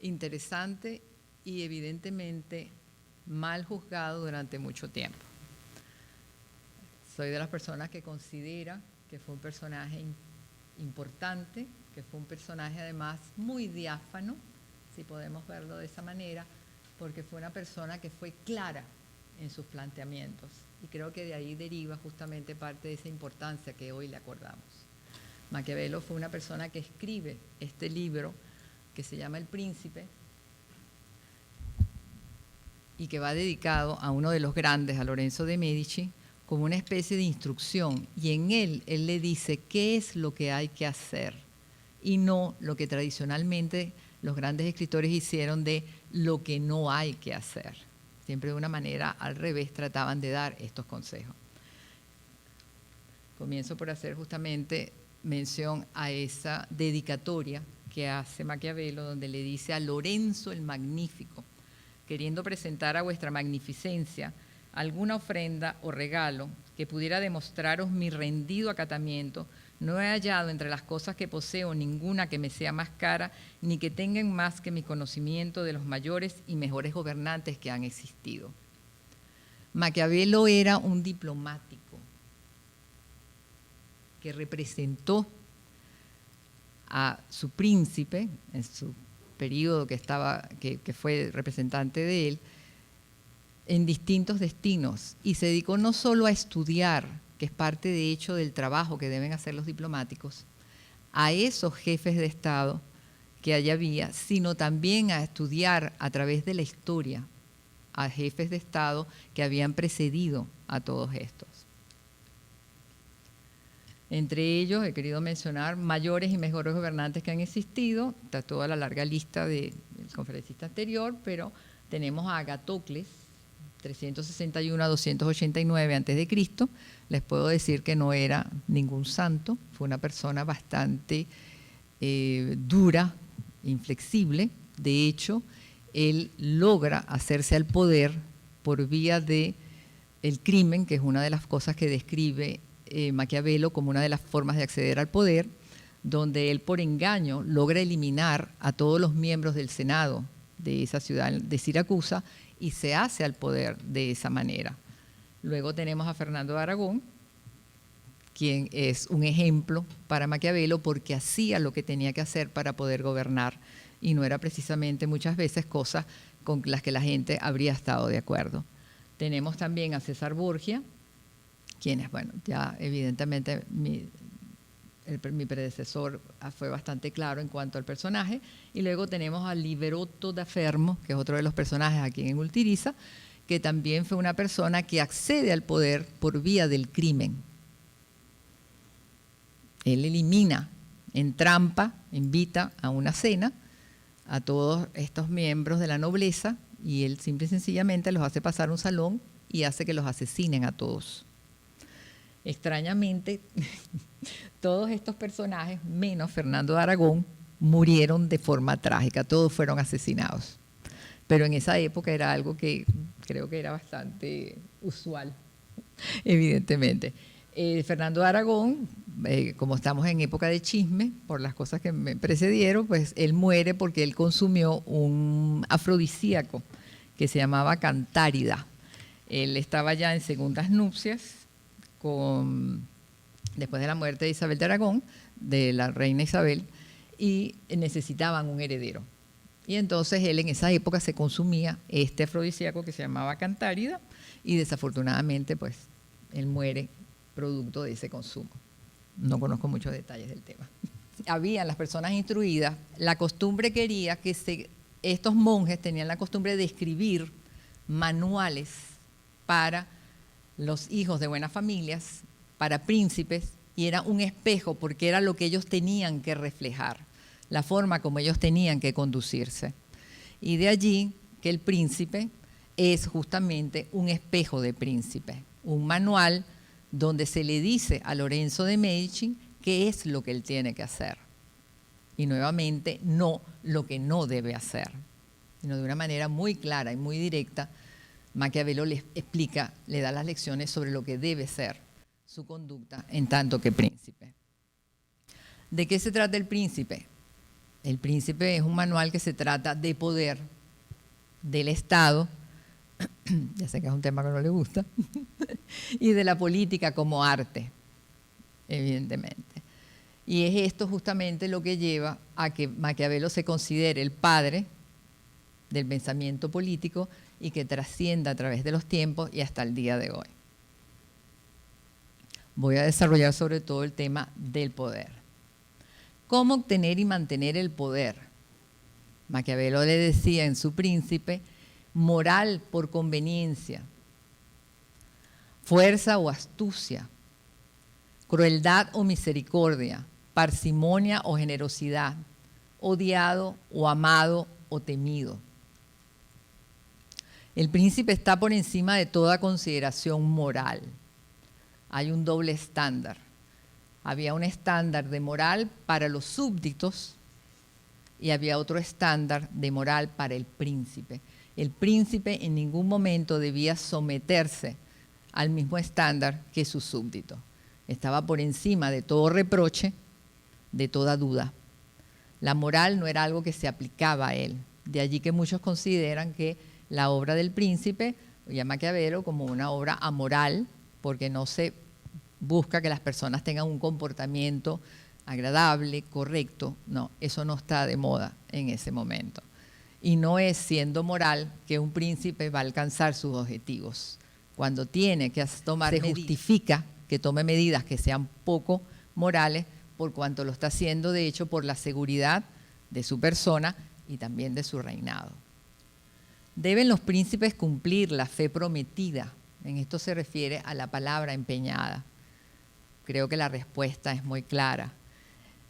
interesante y evidentemente mal juzgado durante mucho tiempo. Soy de las personas que considera que fue un personaje importante, que fue un personaje además muy diáfano, si podemos verlo de esa manera, porque fue una persona que fue clara en sus planteamientos. Y creo que de ahí deriva justamente parte de esa importancia que hoy le acordamos. Maquiavelo fue una persona que escribe este libro que se llama El Príncipe y que va dedicado a uno de los grandes, a Lorenzo de Medici, como una especie de instrucción. Y en él le dice qué es lo que hay que hacer y no lo que tradicionalmente los grandes escritores hicieron de lo que no hay que hacer. Siempre de una manera al revés trataban de dar estos consejos. Comienzo por hacer justamente mención a esa dedicatoria que hace Maquiavelo, donde le dice a Lorenzo el Magnífico, queriendo presentar a vuestra magnificencia alguna ofrenda o regalo que pudiera demostraros mi rendido acatamiento, no he hallado entre las cosas que poseo ninguna que me sea más cara, ni que tengan más que mi conocimiento de los mayores y mejores gobernantes que han existido. Maquiavelo era un diplomático que representó a su príncipe en su periodo que fue representante de él, en distintos destinos, y se dedicó no solo a estudiar, que es parte de hecho del trabajo que deben hacer los diplomáticos, a esos jefes de Estado que allá había, sino también a estudiar a través de la historia a jefes de Estado que habían precedido a todos estos. Entre ellos, he querido mencionar mayores y mejores gobernantes que han existido, está toda la larga lista del conferencista anterior, pero tenemos a Agatocles, 361 a 289 a.C., les puedo decir que no era ningún santo, fue una persona bastante dura, inflexible. De hecho, él logra hacerse al poder por vía del crimen, que es una de las cosas que describe Maquiavelo como una de las formas de acceder al poder, donde él por engaño logra eliminar a todos los miembros del Senado de esa ciudad de Siracusa y se hace al poder de esa manera. Luego tenemos a Fernando de Aragón, quien es un ejemplo para Maquiavelo porque hacía lo que tenía que hacer para poder gobernar y no era precisamente muchas veces cosas con las que la gente habría estado de acuerdo. Tenemos también a César Borgia, quienes, bueno, ya evidentemente mi predecesor fue bastante claro en cuanto al personaje, y luego tenemos a Liberotto da Fermo, que es otro de los personajes aquí en Ultiriza, que también fue una persona que accede al poder por vía del crimen. Él elimina en trampa, invita a una cena a todos estos miembros de la nobleza y él simple y sencillamente los hace pasar a un salón y hace que los asesinen a todos. Extrañamente, todos estos personajes, menos Fernando de Aragón, murieron de forma trágica, todos fueron asesinados. Pero en esa época era algo que creo que era bastante usual, evidentemente. Fernando de Aragón, como estamos en época de chisme, por las cosas que me precedieron, pues él muere porque él consumió un afrodisíaco que se llamaba cantárida. Él estaba ya en segundas nupcias después de la muerte de Isabel de Aragón, de la reina Isabel, y necesitaban un heredero. Y entonces él en esa época se consumía este afrodisíaco que se llamaba cantárida y desafortunadamente pues él muere producto de ese consumo. No conozco muchos detalles del tema. Habían las personas instruidas, la costumbre quería que estos monjes tenían la costumbre de escribir manuales para los hijos de buenas familias, para príncipes, y era un espejo porque era lo que ellos tenían que reflejar, la forma como ellos tenían que conducirse. Y de allí que el príncipe es justamente un espejo de príncipe, un manual donde se le dice a Lorenzo de Medici qué es lo que él tiene que hacer. Y nuevamente, no lo que no debe hacer, sino de una manera muy clara y muy directa. Maquiavelo le explica, le da las lecciones sobre lo que debe ser su conducta en tanto que príncipe. ¿De qué se trata el príncipe? El Príncipe es un manual que se trata de poder del Estado, ya sé que es un tema que no le gusta, y de la política como arte, evidentemente. Y es esto justamente lo que lleva a que Maquiavelo se considere el padre del pensamiento político y que trascienda a través de los tiempos y hasta el día de hoy. Voy a desarrollar sobre todo el tema del poder. ¿Cómo obtener y mantener el poder? Maquiavelo le decía en su Príncipe, moral por conveniencia, fuerza o astucia, crueldad o misericordia, parsimonia o generosidad, odiado o amado o temido. El príncipe está por encima de toda consideración moral. Hay un doble estándar. Había un estándar de moral para los súbditos y había otro estándar de moral para el príncipe. El príncipe en ningún momento debía someterse al mismo estándar que su súbdito. Estaba por encima de todo reproche, de toda duda. La moral no era algo que se aplicaba a él. De allí que muchos consideran que la obra del príncipe, llama Maquiavelo como una obra amoral, porque no se busca que las personas tengan un comportamiento agradable, correcto. No, eso no está de moda en ese momento. Y no es siendo moral que un príncipe va a alcanzar sus objetivos. Cuando tiene que tomar medidas, se justifica que tome medidas que sean poco morales, por cuanto lo está haciendo, de hecho, por la seguridad de su persona y también de su reinado. Deben los príncipes cumplir la fe prometida. En esto se refiere a la palabra empeñada. Creo que la respuesta es muy clara.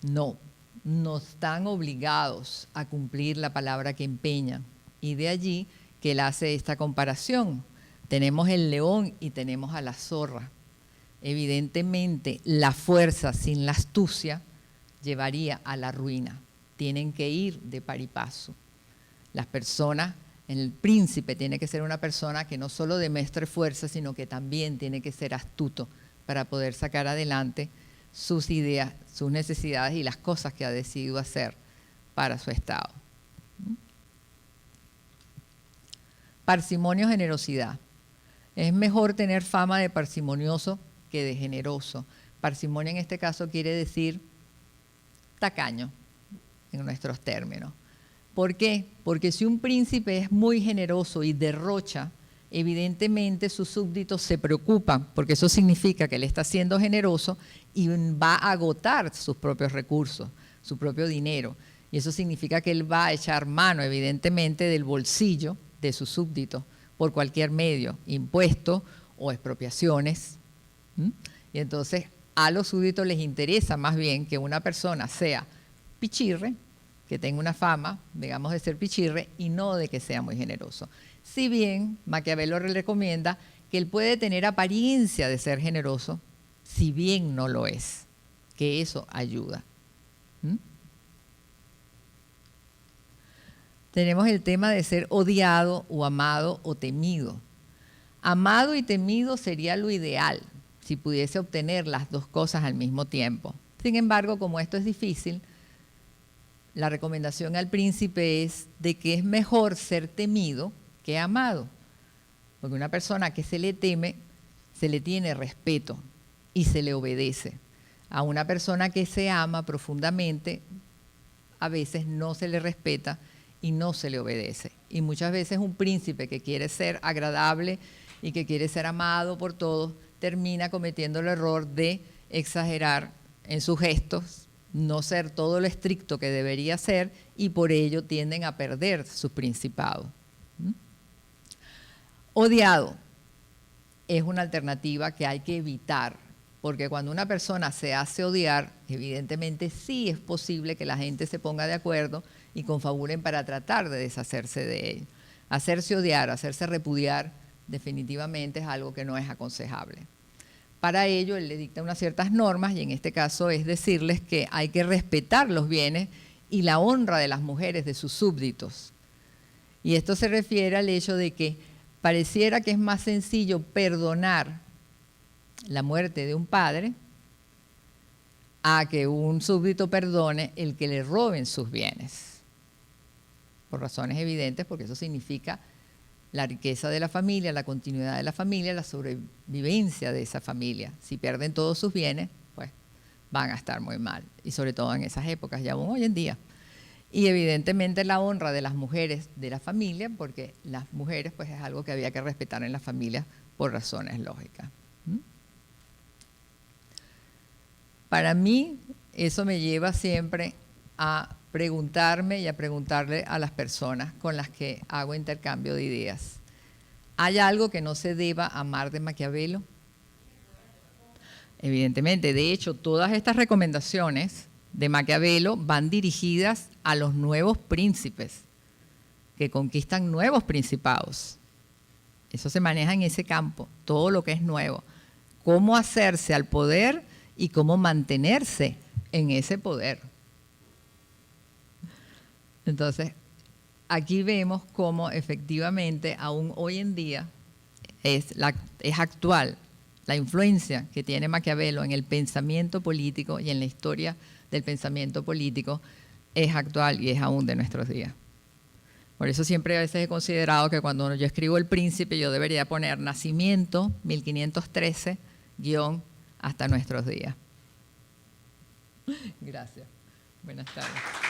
No, no están obligados a cumplir la palabra que empeñan. Y de allí que él hace esta comparación. Tenemos el león y tenemos a la zorra. Evidentemente, la fuerza sin la astucia llevaría a la ruina. Tienen que ir de par y paso. Las personas, el príncipe tiene que ser una persona que no solo demuestre fuerza, sino que también tiene que ser astuto para poder sacar adelante sus ideas, sus necesidades y las cosas que ha decidido hacer para su Estado. Parsimonia o generosidad. Es mejor tener fama de parsimonioso que de generoso. Parsimonia en este caso quiere decir tacaño, en nuestros términos. ¿Por qué? Porque si un príncipe es muy generoso y derrocha, evidentemente sus súbditos se preocupan, porque eso significa que él está siendo generoso y va a agotar sus propios recursos, su propio dinero. Y eso significa que él va a echar mano, evidentemente, del bolsillo de sus súbditos por cualquier medio, impuestos o expropiaciones. Y entonces a los súbditos les interesa más bien que una persona sea pichirre, que tenga una fama, digamos, de ser pichirre y no de que sea muy generoso. Si bien Maquiavelo le recomienda que él puede tener apariencia de ser generoso, si bien no lo es, que eso ayuda. Tenemos el tema de ser odiado o amado o temido. Amado y temido sería lo ideal, si pudiese obtener las dos cosas al mismo tiempo. Sin embargo, como esto es difícil, la recomendación al príncipe es de que es mejor ser temido que amado. Porque una persona que se le teme, se le tiene respeto y se le obedece. A una persona que se ama profundamente, a veces no se le respeta y no se le obedece. Y muchas veces un príncipe que quiere ser agradable y que quiere ser amado por todos, termina cometiendo el error de exagerar en sus gestos, no ser todo lo estricto que debería ser y por ello tienden a perder su principado. Odiado es una alternativa que hay que evitar, porque cuando una persona se hace odiar, evidentemente sí es posible que la gente se ponga de acuerdo y confabulen para tratar de deshacerse de él. Hacerse odiar, hacerse repudiar, definitivamente es algo que no es aconsejable. Para ello, él le dicta unas ciertas normas y en este caso es decirles que hay que respetar los bienes y la honra de las mujeres de sus súbditos. Y esto se refiere al hecho de que pareciera que es más sencillo perdonar la muerte de un padre a que un súbdito perdone el que le roben sus bienes. Por razones evidentes, porque eso significa la riqueza de la familia, la continuidad de la familia, la sobrevivencia de esa familia. Si pierden todos sus bienes, pues van a estar muy mal. Y sobre todo en esas épocas, y aún hoy en día. Y evidentemente la honra de las mujeres de la familia, porque las mujeres pues es algo que había que respetar en la familia por razones lógicas. Para mí, eso me lleva siempre a preguntarme y a preguntarle a las personas con las que hago intercambio de ideas. ¿Hay algo que no se deba amar de Maquiavelo? Evidentemente, de hecho, todas estas recomendaciones de Maquiavelo van dirigidas a los nuevos príncipes que conquistan nuevos principados. Eso se maneja en ese campo, todo lo que es nuevo. Cómo hacerse al poder y cómo mantenerse en ese poder. Entonces, aquí vemos cómo efectivamente, aún hoy en día, es actual la influencia que tiene Maquiavelo en el pensamiento político y en la historia del pensamiento político, es actual y es aún de nuestros días. Por eso siempre a veces he considerado que cuando yo escribo El Príncipe, yo debería poner nacimiento 1513 hasta nuestros días. Gracias. Buenas tardes.